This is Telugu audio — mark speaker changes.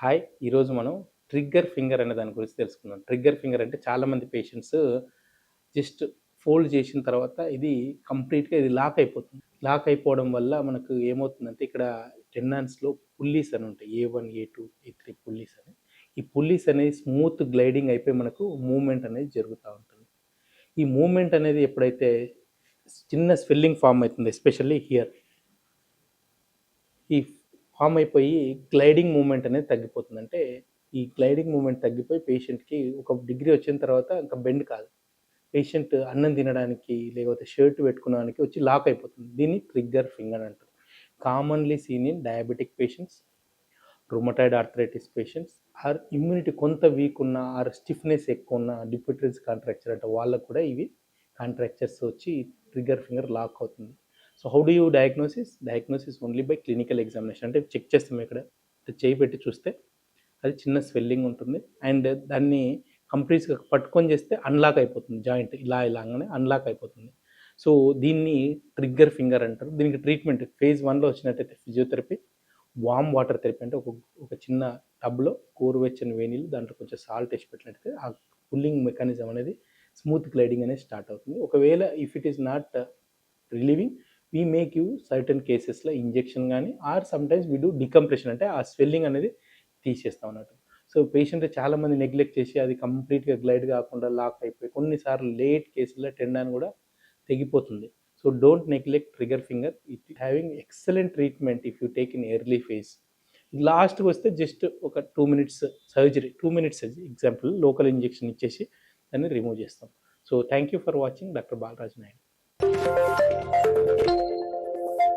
Speaker 1: హాయ్! ఈరోజు మనం ట్రిగ్గర్ ఫింగర్ అనే దాని గురించి తెలుసుకుందాం. ట్రిగ్గర్ ఫింగర్ అంటే చాలామంది పేషెంట్స్ జస్ట్ ఫోల్డ్ చేసిన తర్వాత కంప్లీట్‌గా ఇది లాక్ అయిపోతుంది. లాక్ అయిపోవడం వల్ల మనకు ఏమవుతుందంటే ఇక్కడ టెండాన్స్‌లో పుల్లీస్ అని ఉంటాయి. ఏ1, ఏ2, ఏ3 పుల్లీస్ అని. ఈ పుల్లీస్ అనేవి స్మూత్ గ్లైడింగ్ అయిపోయి మనకు మూవ్‌మెంట్ అనేది జరుగుతా ఉంటుంది. ఈ మూవ్‌మెంట్ అనేది ఎప్పుడైతే చిన్న స్వెల్లింగ్ ఫార్మ్ అవుతుంది ఎస్పెషల్లీ హియర్. ఈ ఫామ్ అయిపోయి గ్లైడింగ్ మూవ్‌మెంట్ అనేది తగ్గిపోతుంది. అంటే ఈ గ్లైడింగ్ మూవ్‌మెంట్ తగ్గిపోయి పేషెంట్‌కి ఒక డిగ్రీ వచ్చిన తర్వాత ఇంకా బెండ్ కాదు. పేషెంట్ అన్నం తినడానికి లేకపోతే షర్ట్ పెట్టుకోవడానికి వచ్చి లాక్ అయిపోతుంది. దీన్ని ట్రిగ్గర్ ఫింగర్ అంటారు. Commonly seen in diabetic patients, rheumatoid arthritis patients or immunity కొంత వీక్ ఉన్న ఆర్ స్టిఫ్‌నెస్ ఎక్కువ ఉన్న డిప్యూటరీస్ కాంట్రాక్చర్ అంటే వాళ్ళకు కూడా ఇవి కాంట్రాక్చర్స్ వచ్చి ట్రిగ్గర్ ఫింగర్ లాక్ అవుతుంది. So how do you diagnosis only by clinical examination. అంటే చెక్ చేస్తాం ఇక్కడ చేయి పెట్టి చూస్తే అది చిన్న స్వెల్లింగ్ ఉంటుంది అండ్ దాన్ని కంప్లీట్గా పట్టుకొని చేస్తే అన్లాక్ అయిపోతుంది. జాయింట్ ఇలాగానే అన్లాక్ అయిపోతుంది. సో దీన్ని ట్రిగ్గర్ ఫింగర్ అంటారు. దీనికి ట్రీట్మెంట్ ఫేజ్ 1లో వచ్చినట్టయితే ఫిజియోథెరపీ, వామ్ వాటర్ థెరపీ అంటే ఒక చిన్న టబ్లో గోరువెచ్చని వేనీళ్ళు దాంట్లో కొంచెం సాల్ట్ వేసి పెట్టినట్టయితే ఆ పుల్లింగ్ మెకానిజం అనేది స్మూత్ గ్లైడింగ్ అనేది స్టార్ట్ అవుతుంది. ఒకవేళ if it is not relieving we may give certain కేసెస్లో ఇంజెక్షన్ కానీ or sometimes we do decompression అంటే ఆ స్వెల్లింగ్ అనేది తీసేస్తాం అన్నట్టు. సో పేషెంట్ చాలామంది నెగ్లెక్ట్ చేసి అది కంప్లీట్గా గ్లైడ్ కాకుండా లాక్ అయిపోయి కొన్నిసార్లు లేట్ కేసుల్లో టెండాన్ కూడా తెగిపోతుంది. So don't neglect trigger finger. It having excellent treatment if you take in early phase. లాస్ట్కి వస్తే జస్ట్ ఒక 2 minutes surgery, 2 minutes example local injection ఇచ్చేసి దాన్ని రిమూవ్ చేస్తాం. So thank you for watching doctor Balaraj Naidu.